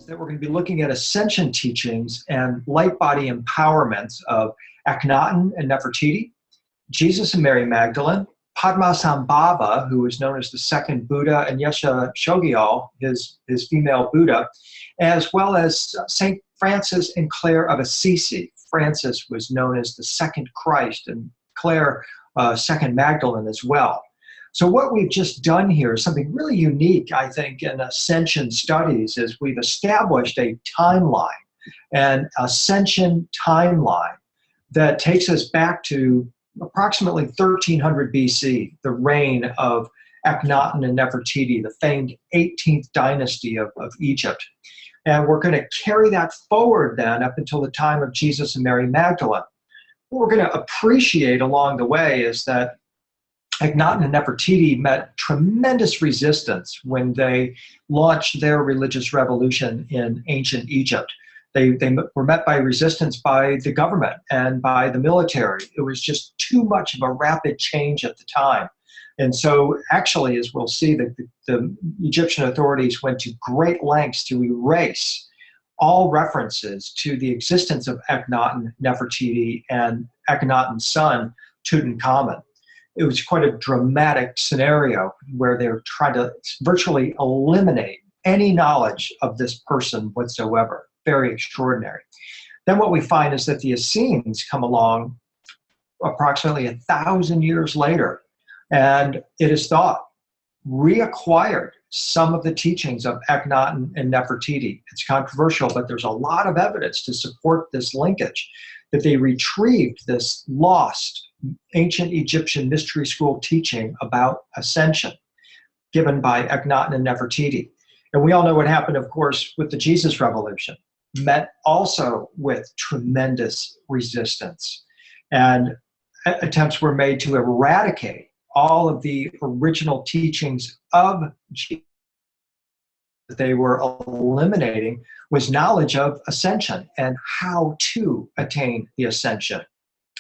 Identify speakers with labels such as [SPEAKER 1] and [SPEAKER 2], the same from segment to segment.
[SPEAKER 1] is that we're going to be looking at Ascension teachings and light body empowerments of Akhenaten and Nefertiti, Jesus and Mary Magdalene, Padmasambhava, who is known as the second Buddha, and Yesha Shogyal, his female Buddha, as well as St. Francis and Clare of Assisi. Francis was known as the second Christ, and Clare, second Magdalene as well. So what we've just done here is something really unique, I think, in Ascension studies, is we've established a timeline, an Ascension timeline that takes us back to approximately 1300 BC, the reign of Akhenaten and Nefertiti, the famed 18th dynasty of Egypt. And we're going to carry that forward then up until the time of Jesus and Mary Magdalene. What we're going to appreciate along the way is that Akhenaten and Nefertiti met tremendous resistance when they launched their religious revolution in ancient Egypt. They were met by resistance by the government and by the military. It was just too much of a rapid change at the time. And so actually, as we'll see, the Egyptian authorities went to great lengths to erase all references to the existence of Akhenaten, Nefertiti, and Akhenaten's son, Tutankhamun. It was quite a dramatic scenario where they're trying to virtually eliminate any knowledge of this person whatsoever. Very extraordinary. Then what we find is that the Essenes come along approximately 1,000 years later, and it is thought reacquired some of the teachings of Akhenaten and Nefertiti. It's controversial, but there's a lot of evidence to support this linkage, that they retrieved this lost ancient Egyptian mystery school teaching about Ascension given by Akhenaten and Nefertiti. And we all know what happened, of course, with the Jesus Revolution, met also with tremendous resistance. And attempts were made to eradicate all of the original teachings of Jesus. That they were eliminating was knowledge of Ascension and how to attain the Ascension.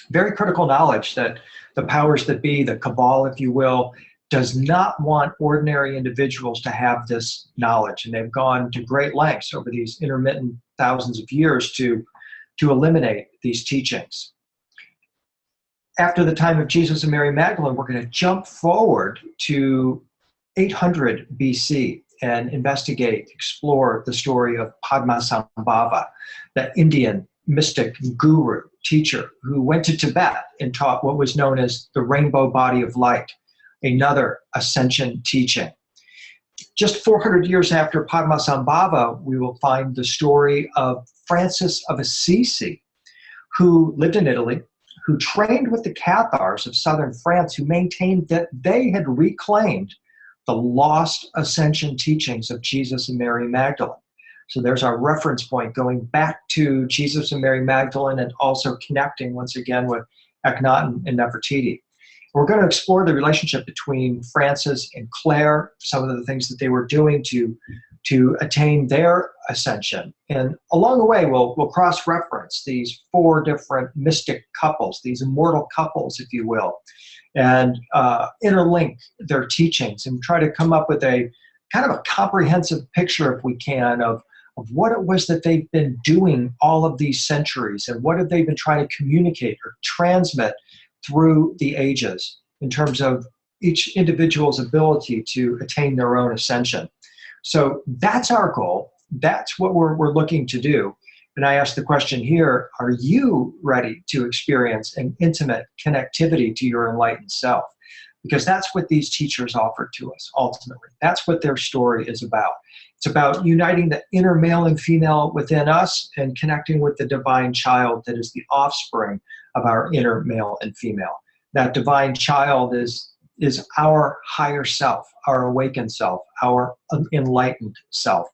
[SPEAKER 1] Very critical knowledge that the powers that be, the cabal, if you will, does not want ordinary individuals to have this knowledge. And they've gone to great lengths over these intermittent thousands of years to eliminate these teachings. After the time of Jesus and Mary Magdalene, we're going to jump forward to 800 BC and investigate, explore the story of Padmasambhava, the Indian mystic guru, teacher, who went to Tibet and taught what was known as the rainbow body of light, another Ascension teaching. Just 400 years after Padmasambhava, we will find the story of Francis of Assisi, who lived in Italy, who trained with the Cathars of southern France, who maintained that they had reclaimed the lost Ascension teachings of Jesus and Mary Magdalene. So there's our reference point going back to Jesus and Mary Magdalene and also connecting once again with Akhenaten and Nefertiti. We're going to explore the relationship between Francis and Clare, some of the things that they were doing to attain their ascension. And along the way, we'll cross-reference these four different mystic couples, these immortal couples, if you will, and interlink their teachings and try to come up with a kind of a comprehensive picture, if we can, of what it was that they've been doing all of these centuries and what have they been trying to communicate or transmit through the ages in terms of each individual's ability to attain their own ascension. So that's our goal. That's what we're looking to do. And I ask the question here, are you ready to experience an intimate connectivity to your enlightened self? Because that's what these teachers offer to us, ultimately. That's what their story is about. It's about uniting the inner male and female within us and connecting with the divine child that is the offspring of our inner male and female. That divine child is our higher self, our awakened self, our enlightened self.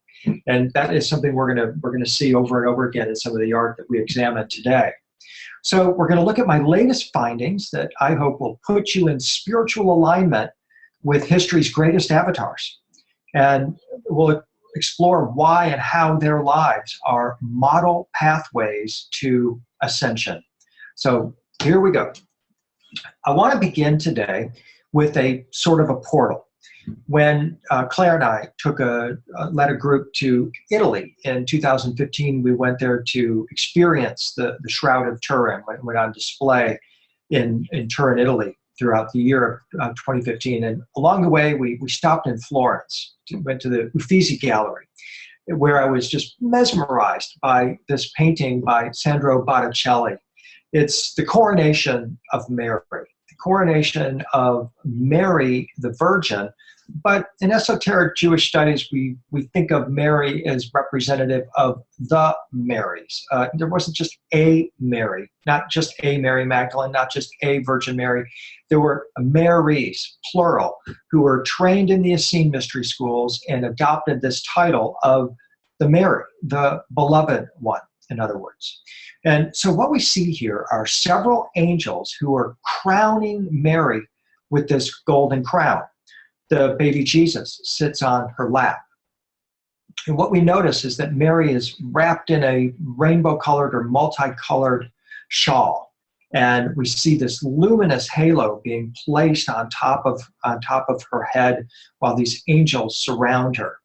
[SPEAKER 1] And that is something we're gonna see over and over again in some of the art that we examined today. So we're going to look at my latest findings that I hope will put you in spiritual alignment with history's greatest avatars. And we'll explore why and how their lives are model pathways to ascension. So here we go. I want to begin today with a sort of a portal. When Claire and I led a group to Italy in 2015, we went there to experience the Shroud of Turin when it went on display in Turin, Italy throughout the year of 2015. And along the way, we stopped in Florence, went to the Uffizi Gallery, where I was just mesmerized by this painting by Sandro Botticelli. It's the coronation of Mary, the coronation of Mary the Virgin. But in esoteric Jewish studies, we think of Mary as representative of the Marys. There wasn't just a Mary, not just a Mary Magdalene, not just a Virgin Mary. There were Marys, plural, who were trained in the Essene mystery schools and adopted this title of the Mary, the beloved one, in other words. And so what we see here are several angels who are crowning Mary with this golden crown. The baby Jesus sits on her lap. And what we notice is that Mary is wrapped in a rainbow-colored or multicolored shawl. And we see this luminous halo being placed on top of her head while these angels surround her.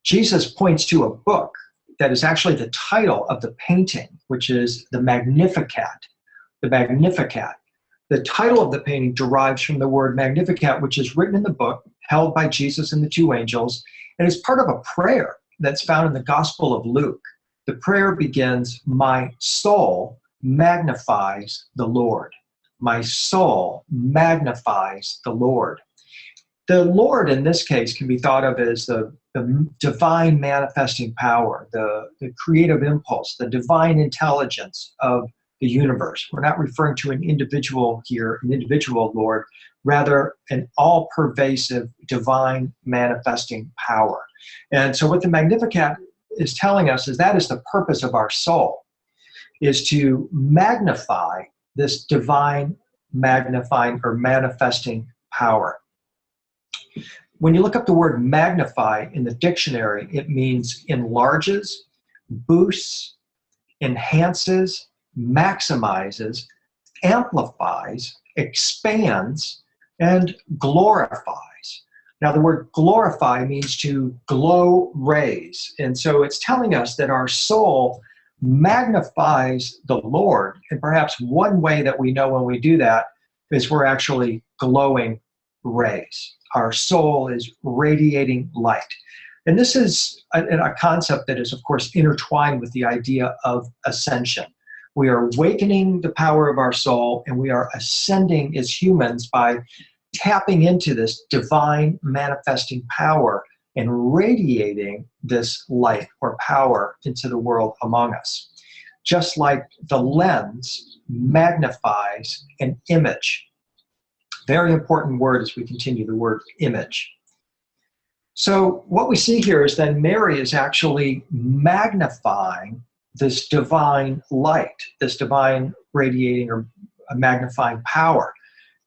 [SPEAKER 1] Jesus points to a book that is actually the title of the painting, which is the Magnificat. The Magnificat. The title of the painting derives from the word Magnificat, which is written in the book, held by Jesus and the two angels, and is part of a prayer that's found in the Gospel of Luke. The prayer begins, "My soul magnifies the Lord." My soul magnifies the Lord. The Lord, in this case, can be thought of as the divine manifesting power, the creative impulse, the divine intelligence of the universe. We're not referring to an individual here, an individual Lord, rather an all-pervasive divine manifesting power. And so what the Magnificat is telling us is that is the purpose of our soul, is to magnify this divine magnifying or manifesting power. When you look up the word magnify in the dictionary, it means enlarges, boosts, enhances, maximizes, amplifies, expands, and glorifies. Now, the word glorify means to glow rays. And so it's telling us that our soul magnifies the Lord. And perhaps one way that we know when we do that is we're actually glowing rays. Our soul is radiating light. And this is a concept that is, of course, intertwined with the idea of ascension. We are awakening the power of our soul, and we are ascending as humans by tapping into this divine manifesting power and radiating this light or power into the world among us. Just like the lens magnifies an image. Very important word as we continue, the word image. So what we see here is that Mary is actually magnifying this divine light, this divine radiating or magnifying power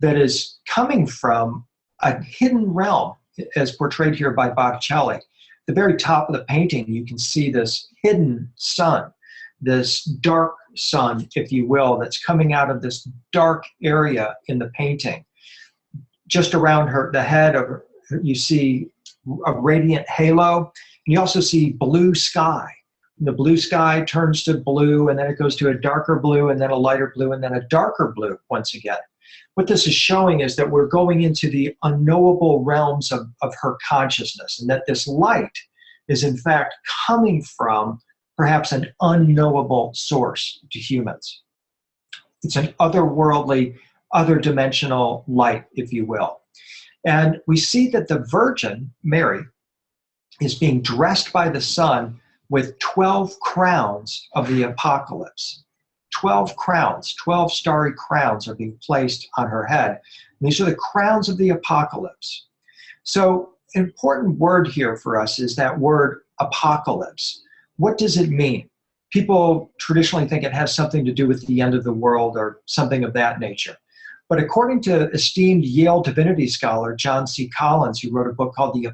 [SPEAKER 1] that is coming from a hidden realm, as portrayed here by Botticelli. At the very top of the painting, you can see this hidden sun, this dark sun, if you will, that's coming out of this dark area in the painting. Just around the head of her, you see a radiant halo, and you also see blue sky. The blue sky turns to blue, and then it goes to a darker blue, and then a lighter blue, and then a darker blue once again. What this is showing is that we're going into the unknowable realms of her consciousness, and that this light is in fact coming from perhaps an unknowable source to humans. It's an otherworldly, other-dimensional light, if you will. And we see that the Virgin, Mary, is being dressed by the sun with 12 crowns of the apocalypse. 12 crowns, 12 starry crowns are being placed on her head. And these are the crowns of the apocalypse. So an important word here for us is that word apocalypse. What does it mean? People traditionally think it has something to do with the end of the world or something of that nature. But according to esteemed Yale divinity scholar John C. Collins, who wrote a book called The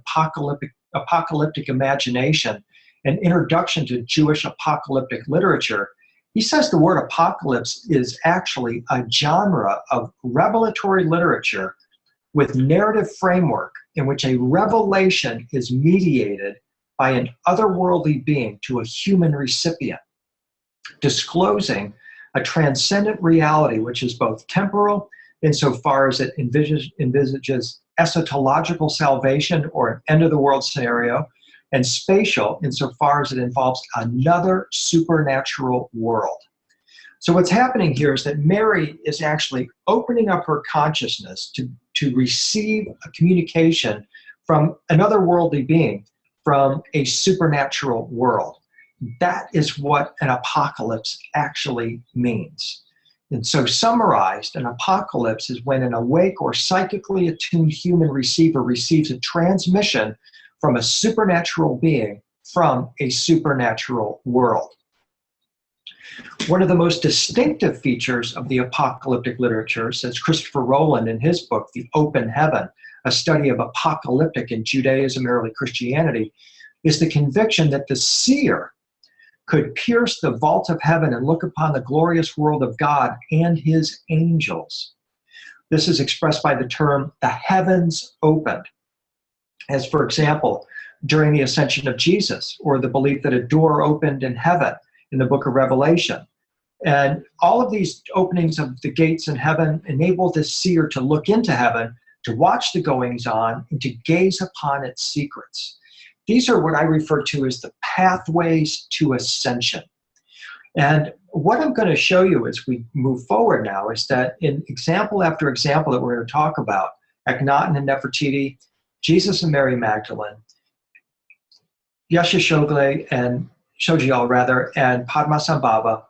[SPEAKER 1] Apocalyptic Imagination, an introduction to Jewish apocalyptic literature, he says the word apocalypse is actually a genre of revelatory literature with narrative framework in which a revelation is mediated by an otherworldly being to a human recipient, disclosing a transcendent reality which is both temporal insofar as it envisages eschatological salvation or an end-of-the-world scenario, and spatial insofar as it involves another supernatural world. So what's happening here is that Mary is actually opening up her consciousness to receive a communication from another worldly being, from a supernatural world. That is what an apocalypse actually means. And so summarized, an apocalypse is when an awake or psychically attuned human receiver receives a transmission from a supernatural being from a supernatural world. One of the most distinctive features of the apocalyptic literature, says Christopher Rowland in his book, The Open Heaven, a study of apocalyptic in Judaism, early Christianity, is the conviction that the seer could pierce the vault of heaven and look upon the glorious world of God and his angels. This is expressed by the term, the heavens opened. As for example, during the ascension of Jesus, or the belief that a door opened in heaven in the book of Revelation. And all of these openings of the gates in heaven enable the seer to look into heaven, to watch the goings on, and to gaze upon its secrets. These are what I refer to as the pathways to ascension. And what I'm going to show you as we move forward now is that in example after example that we're going to talk about, Akhenaten and Nefertiti, Jesus and Mary Magdalene, Yeshua and Shojiel rather, and Padmasambhava,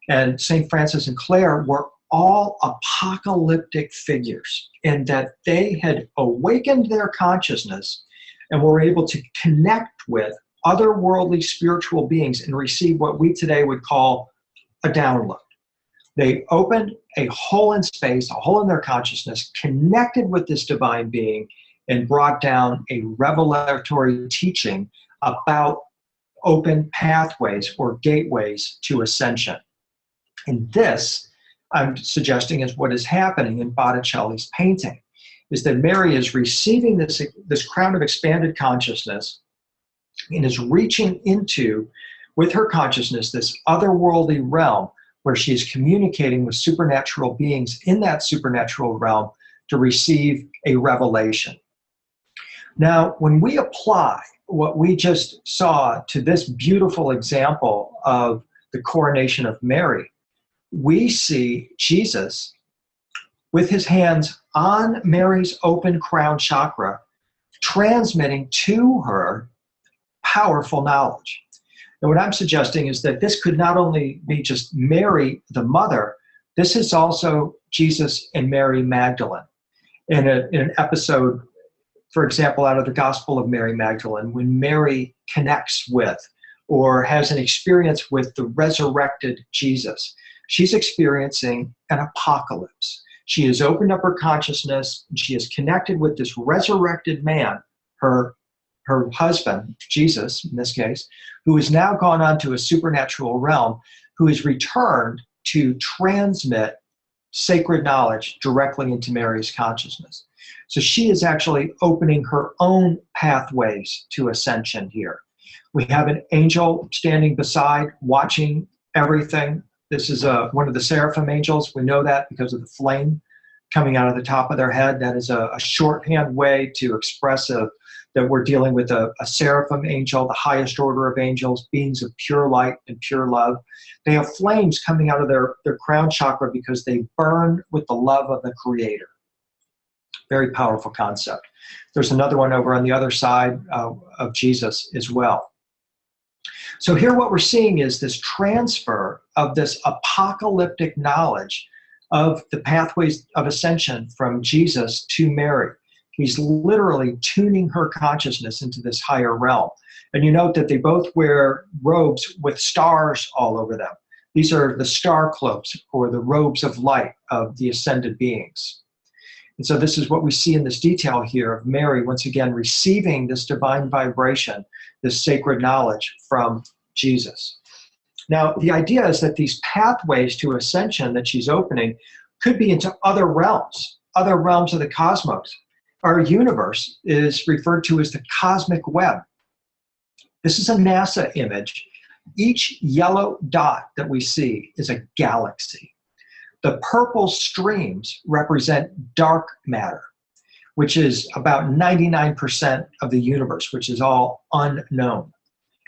[SPEAKER 1] and St. Francis and Clare were all apocalyptic figures in that they had awakened their consciousness and were able to connect with otherworldly spiritual beings and receive what we today would call a download. They opened a hole in space, a hole in their consciousness, connected with this divine being, and brought down a revelatory teaching about open pathways or gateways to ascension. And this, I'm suggesting, is what is happening in Botticelli's painting, is that Mary is receiving this crown of expanded consciousness and is reaching into, with her consciousness, this otherworldly realm where she is communicating with supernatural beings in that supernatural realm to receive a revelation. Now, when we apply what we just saw to this beautiful example of the coronation of Mary, we see Jesus with his hands on Mary's open crown chakra, transmitting to her powerful knowledge. And what I'm suggesting is that this could not only be just Mary, the mother, this is also Jesus and Mary Magdalene. In an episode, for example, out of the Gospel of Mary Magdalene, when Mary connects with or has an experience with the resurrected Jesus, she's experiencing an apocalypse. She has opened up her consciousness, and she is connected with this resurrected man, her husband, Jesus in this case, who has now gone on to a supernatural realm, who has returned to transmit sacred knowledge directly into Mary's consciousness. So she is actually opening her own pathways to ascension here. We have an angel standing beside, watching everything. This is one of the seraphim angels. We know that because of the flame coming out of the top of their head. That is a shorthand way to express that we're dealing with a seraphim angel, the highest order of angels, beings of pure light and pure love. They have flames coming out of their crown chakra because they burn with the love of the Creator. Very powerful concept. There's another one over on the other side of Jesus as well. So here what we're seeing is this transfer of this apocalyptic knowledge of the pathways of ascension from Jesus to Mary. He's literally tuning her consciousness into this higher realm. And you note that they both wear robes with stars all over them. These are the star cloaks, or the robes of light of the ascended beings. And so this is what we see in this detail here of Mary, once again, receiving this divine vibration, this sacred knowledge from Jesus. Now, the idea is that these pathways to ascension that she's opening could be into other realms of the cosmos. Our universe is referred to as the cosmic web. This is a NASA image. Each yellow dot that we see is a galaxy. The purple streams represent dark matter, which is about 99% of the universe, which is all unknown.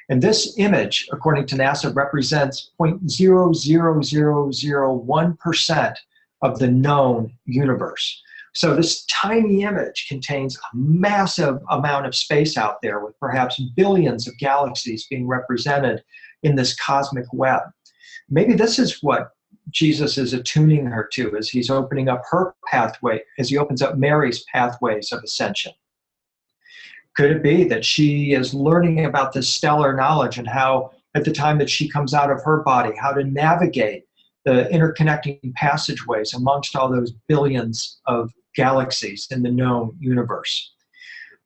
[SPEAKER 1] And this image, according to NASA, represents 0.00001% of the known universe. So this tiny image contains a massive amount of space out there with perhaps billions of galaxies being represented in this cosmic web. Maybe this is what Jesus is attuning her to as he's opening up her pathway, as he opens up Mary's pathways of ascension. Could it be that she is learning about this stellar knowledge and how, at the time that she comes out of her body, how to navigate the interconnecting passageways amongst all those billions of galaxies in the known universe?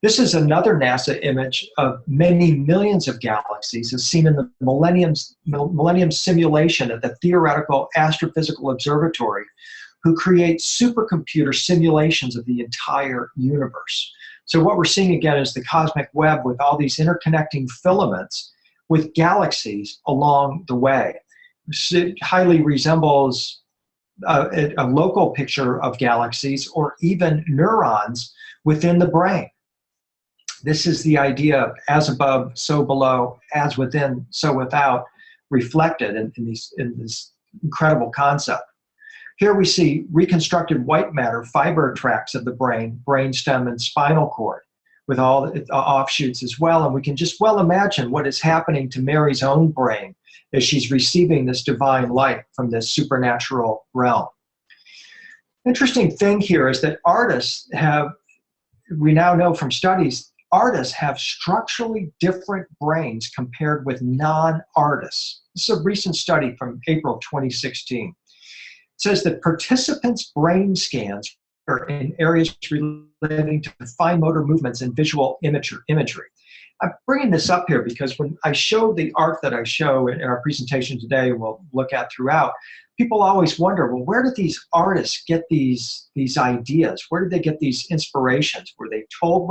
[SPEAKER 1] This is another NASA image of many millions of galaxies as seen in the Millennium simulation at the Theoretical Astrophysical Observatory, who creates supercomputer simulations of the entire universe. So what we're seeing again is the cosmic web with all these interconnecting filaments with galaxies along the way. It highly resembles a local picture of galaxies or even neurons within the brain. This is the idea of as above, so below, as within, so without, reflected in this incredible concept. Here we see reconstructed white matter fiber tracts of the brain, brainstem and spinal cord, with all the offshoots as well. And we can just well imagine what is happening to Mary's own brain as she's receiving this divine light from this supernatural realm. Interesting thing here is that artists have, we now know from studies, artists have structurally different brains compared with non-artists. This is a recent study from April 2016. It says that participants' brain scans are in areas relating to fine motor movements and visual imagery. I'm bringing this up here because when I show the art that I show in our presentation today, we'll look at throughout, people always wonder, well, where did these artists get these ideas? Where did they get these inspirations? Were they told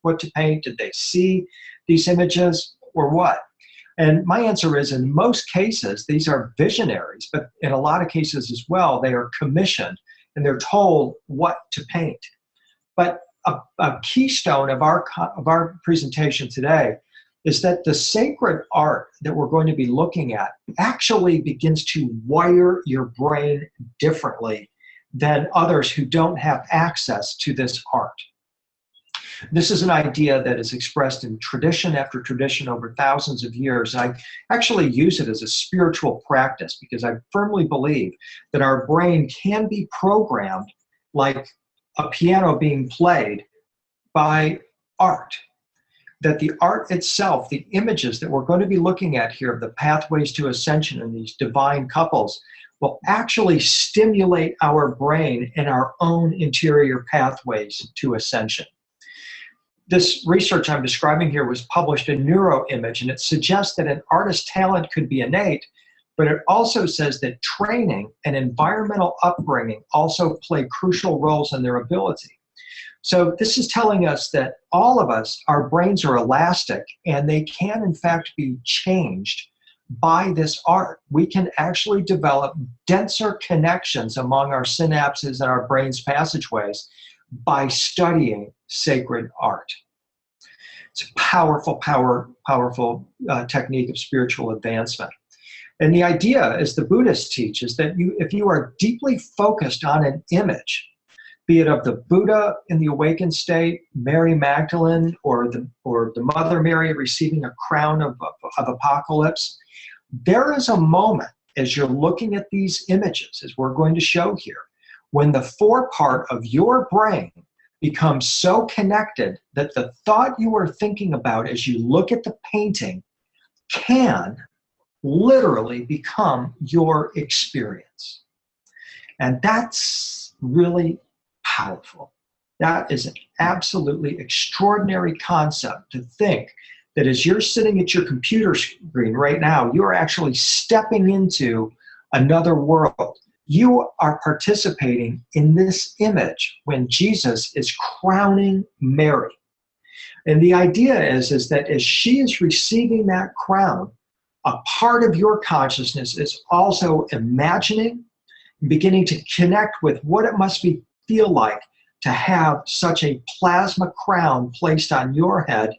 [SPEAKER 1] what to paint? Did they see these images or what? And my answer is, in most cases, these are visionaries, but in a lot of cases as well, they are commissioned and they're told what to paint. But a keystone of our presentation today is that the sacred art that we're going to be looking at actually begins to wire your brain differently than others who don't have access to this art. This is an idea that is expressed in tradition after tradition over thousands of years. I actually use it as a spiritual practice because I firmly believe that our brain can be programmed like a piano being played by art. That the art itself, the images that we're going to be looking at here of the pathways to ascension and these divine couples, will actually stimulate our brain and our own interior pathways to ascension. This research I'm describing here was published in Neuroimage, and it suggests that an artist's talent could be innate, but it also says that training and environmental upbringing also play crucial roles in their ability. So this is telling us that all of us, our brains are elastic, and they can in fact be changed by this art. We can actually develop denser connections among our synapses and our brain's passageways by studying sacred art. It's a powerful technique of spiritual advancement. And the idea, as the Buddhists teach, is that if you are deeply focused on an image, be it of the Buddha in the awakened state, Mary Magdalene, or the Mother Mary receiving a crown of apocalypse, there is a moment as you're looking at these images, as we're going to show here, when the forepart of your brain becomes so connected that the thought you are thinking about as you look at the painting can literally become your experience. And that's really powerful. That is an absolutely extraordinary concept to think that as you're sitting at your computer screen right now, you're actually stepping into another world You are participating in this image when Jesus is crowning Mary. And the idea is that as she is receiving that crown, a part of your consciousness is also imagining, beginning to connect with what it must feel like to have such a plasma crown placed on your head,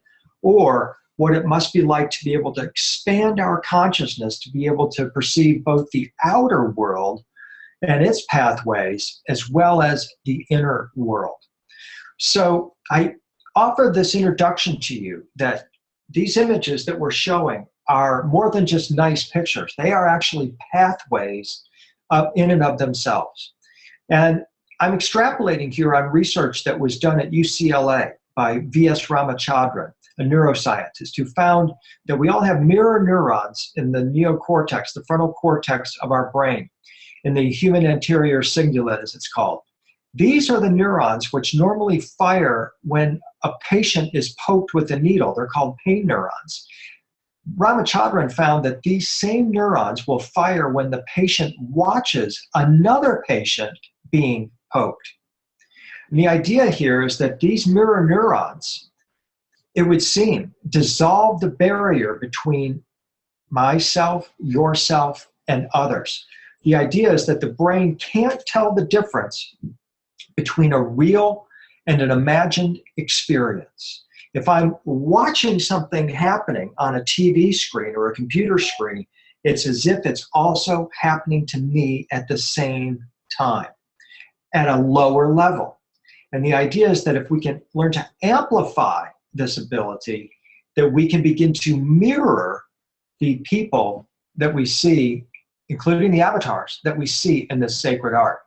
[SPEAKER 1] or what it must be like to be able to expand our consciousness to be able to perceive both the outer world and its pathways, as well as the inner world. So I offer this introduction to you that these images that we're showing are more than just nice pictures. They are actually pathways in and of themselves. And I'm extrapolating here on research that was done at UCLA by V.S. Ramachandran, a neuroscientist, who found that we all have mirror neurons in the neocortex, the frontal cortex of our brain, in the human anterior cingulate, as it's called. These are the neurons which normally fire when a patient is poked with a needle. They're called pain neurons. Ramachandran found that these same neurons will fire when the patient watches another patient being poked. And the idea here is that these mirror neurons, it would seem, dissolve the barrier between myself, yourself, and others. The idea is that the brain can't tell the difference between a real and an imagined experience. If I'm watching something happening on a TV screen or a computer screen, it's as if it's also happening to me at the same time, at a lower level. And the idea is that if we can learn to amplify this ability, that we can begin to mirror the people that we see, including the avatars that we see in this sacred art.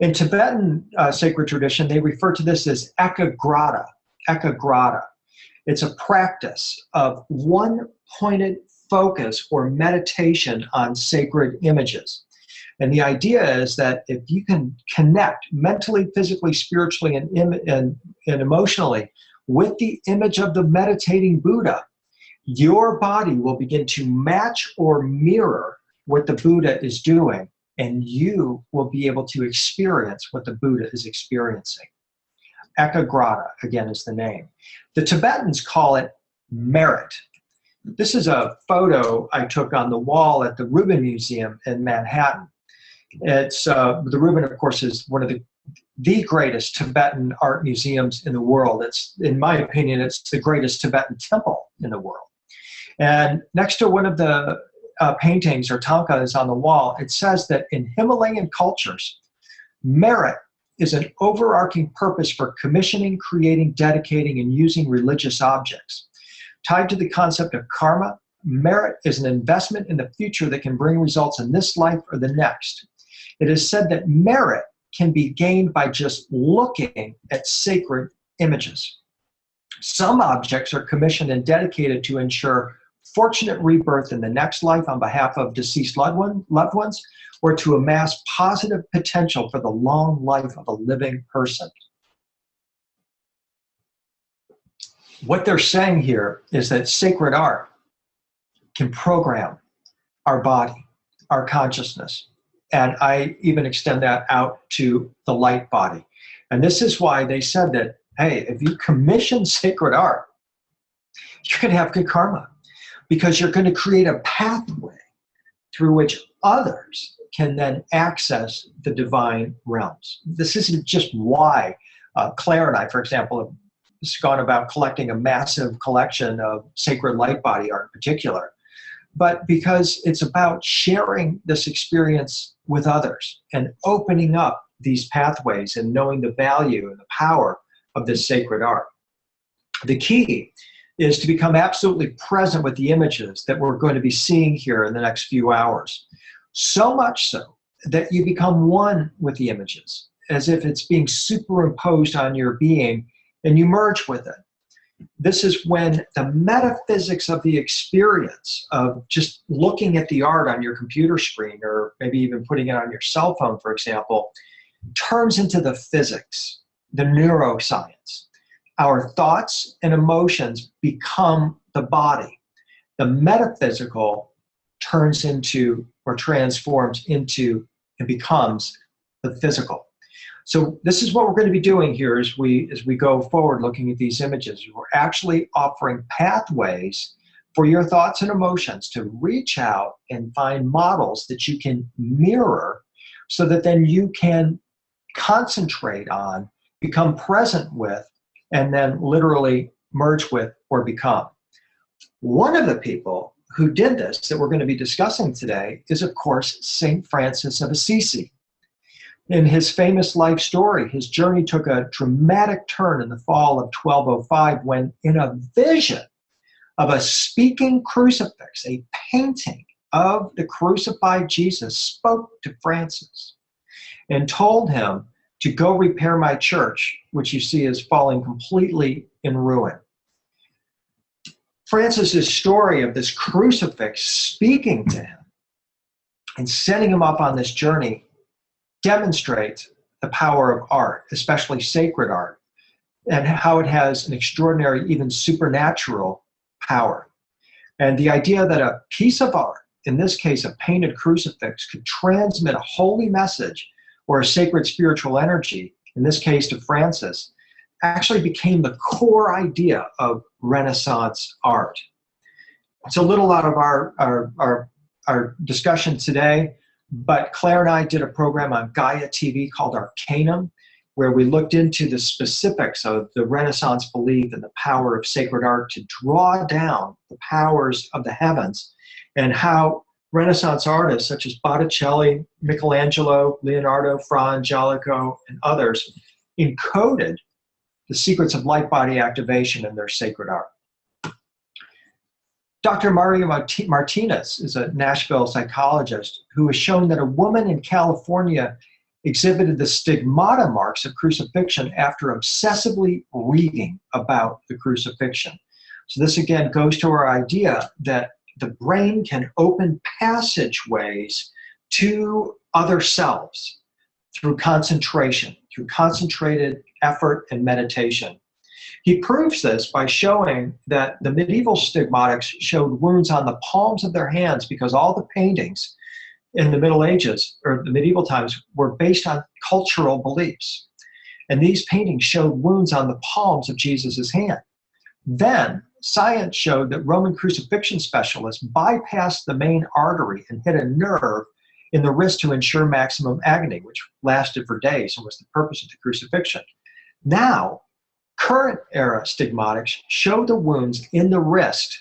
[SPEAKER 1] In Tibetan sacred tradition, they refer to this as ekagrata. Ekagrata. It's a practice of one-pointed focus or meditation on sacred images. And the idea is that if you can connect mentally, physically, spiritually, and emotionally with the image of the meditating Buddha, your body will begin to match or mirror what the Buddha is doing, and you will be able to experience what the Buddha is experiencing. Ekagrata, again, is the name. The Tibetans call it merit. This is a photo I took on the wall at the Rubin Museum in Manhattan. It's the Rubin, of course, is one of the greatest Tibetan art museums in the world. It's, in my opinion, it's the greatest Tibetan temple in the world. And next to one of the paintings or tankas on the wall, it says that in Himalayan cultures, merit is an overarching purpose for commissioning, creating, dedicating, and using religious objects. Tied to the concept of karma, merit is an investment in the future that can bring results in this life or the next. It is said that merit can be gained by just looking at sacred images. Some objects are commissioned and dedicated to ensure fortunate rebirth in the next life on behalf of deceased loved ones, or to amass positive potential for the long life of a living person. What they're saying here is that sacred art can program our body, our consciousness, and I even extend that out to the light body. And this is why they said that, hey, if you commission sacred art, you're going to have good karma, because you're going to create a pathway through which others can then access the divine realms. This isn't just why Claire and I, for example, have gone about collecting a massive collection of sacred light body art in particular, but because it's about sharing this experience with others and opening up these pathways and knowing the value and the power of this sacred art. The key is to become absolutely present with the images that we're going to be seeing here in the next few hours. So much so that you become one with the images, as if it's being superimposed on your being, and you merge with it. This is when the metaphysics of the experience of just looking at the art on your computer screen, or maybe even putting it on your cell phone, for example, turns into the physics, the neuroscience. Our thoughts and emotions become the body. The metaphysical turns into or transforms into and becomes the physical. So this is what we're going to be doing here as we go forward looking at these images. We're actually offering pathways for your thoughts and emotions to reach out and find models that you can mirror so that then you can concentrate on, become present with, and then literally merge with or become. One of the people who did this that we're going to be discussing today is, of course, St. Francis of Assisi. In his famous life story, his journey took a dramatic turn in the fall of 1205 when, in a vision of a speaking crucifix, a painting of the crucified Jesus spoke to Francis and told him to go repair my church, which you see is falling completely in ruin. Francis's story of this crucifix speaking to him and setting him up on this journey demonstrates the power of art, especially sacred art, and how it has an extraordinary, even supernatural power. And the idea that a piece of art, in this case a painted crucifix, could transmit a holy message or a sacred spiritual energy, in this case to Francis, actually became the core idea of Renaissance art. It's a little out of our discussion today, but Claire and I did a program on Gaia TV called Arcanum, where we looked into the specifics of the Renaissance belief and the power of sacred art to draw down the powers of the heavens, and how Renaissance artists such as Botticelli, Michelangelo, Leonardo, Fra Angelico, and others encoded the secrets of light-body activation in their sacred art. Dr. Mario Martinez is a Nashville psychologist who has shown that a woman in California exhibited the stigmata marks of crucifixion after obsessively reading about the crucifixion. So this again goes to our idea that the brain can open passageways to other selves through concentration, through concentrated effort and meditation. He proves this by showing that the medieval stigmatics showed wounds on the palms of their hands because all the paintings in the Middle Ages, or the medieval times, were based on cultural beliefs. And these paintings showed wounds on the palms of Jesus's hand. Then science showed that Roman crucifixion specialists bypassed the main artery and hit a nerve in the wrist to ensure maximum agony, which lasted for days and was the purpose of the crucifixion. Now, current era stigmatics show the wounds in the wrist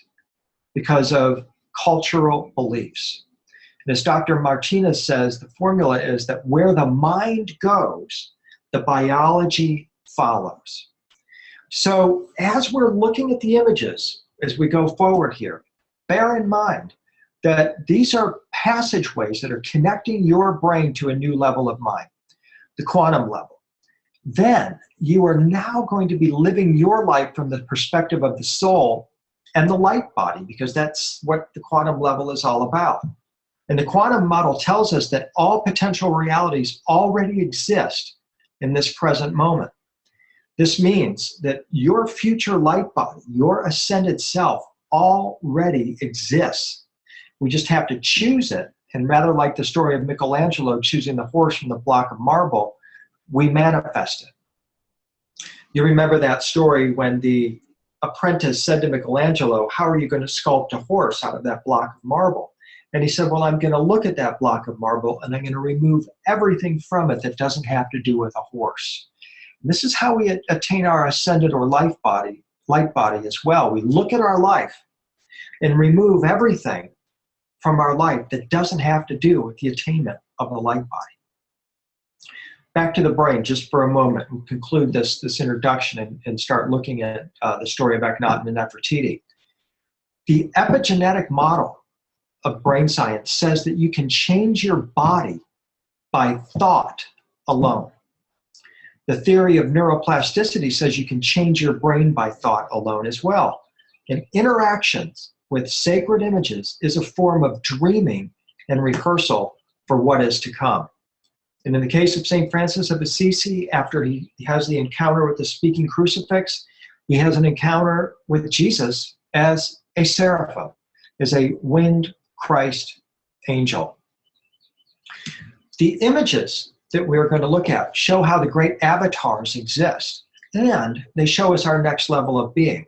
[SPEAKER 1] because of cultural beliefs. And as Dr. Martinez says, the formula is that where the mind goes, the biology follows. So as we're looking at the images, as we go forward here, bear in mind that these are passageways that are connecting your brain to a new level of mind, the quantum level. Then you are now going to be living your life from the perspective of the soul and the light body, because that's what the quantum level is all about. And the quantum model tells us that all potential realities already exist in this present moment. This means that your future light body, your ascended self, already exists. We just have to choose it. And rather like the story of Michelangelo choosing the horse from the block of marble, we manifest it. You remember that story when the apprentice said to Michelangelo, "How are you going to sculpt a horse out of that block of marble?" And he said, "Well, I'm going to look at that block of marble and I'm going to remove everything from it that doesn't have to do with a horse." And this is how we attain our ascended or light body as well. We look at our life and remove everything from our life that doesn't have to do with the attainment of the light body. Back to the brain just for a moment and conclude this introduction and start looking at the story of Akhenaten and Nefertiti. The epigenetic model of brain science says that you can change your body by thought alone. The theory of neuroplasticity says you can change your brain by thought alone as well. And interactions with sacred images is a form of dreaming and rehearsal for what is to come. And in the case of St. Francis of Assisi, after he has the encounter with the speaking crucifix, he has an encounter with Jesus as a seraphim, as a winged Christ angel. The images that we're going to look at show how the great avatars exist, and they show us our next level of being.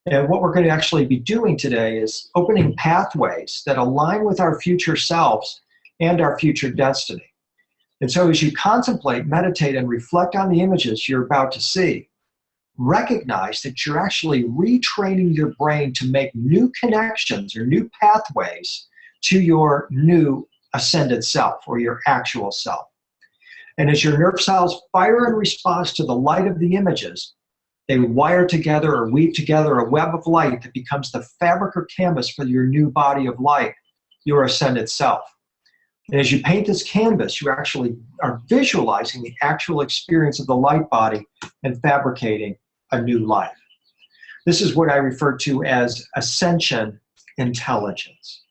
[SPEAKER 1] And what we're going to actually be doing today is opening pathways that align with our future selves and our future destiny. And so as you contemplate, meditate, and reflect on the images you're about to see, recognize that you're actually retraining your brain to make new connections or new pathways to your new ascended self or your actual self. And as your nerve cells fire in response to the light of the images, they wire together or weave together a web of light that becomes the fabric or canvas for your new body of light, your ascended self. And as you paint this canvas, you actually are visualizing the actual experience of the light body and fabricating a new life. This is what I refer to as ascension intelligence.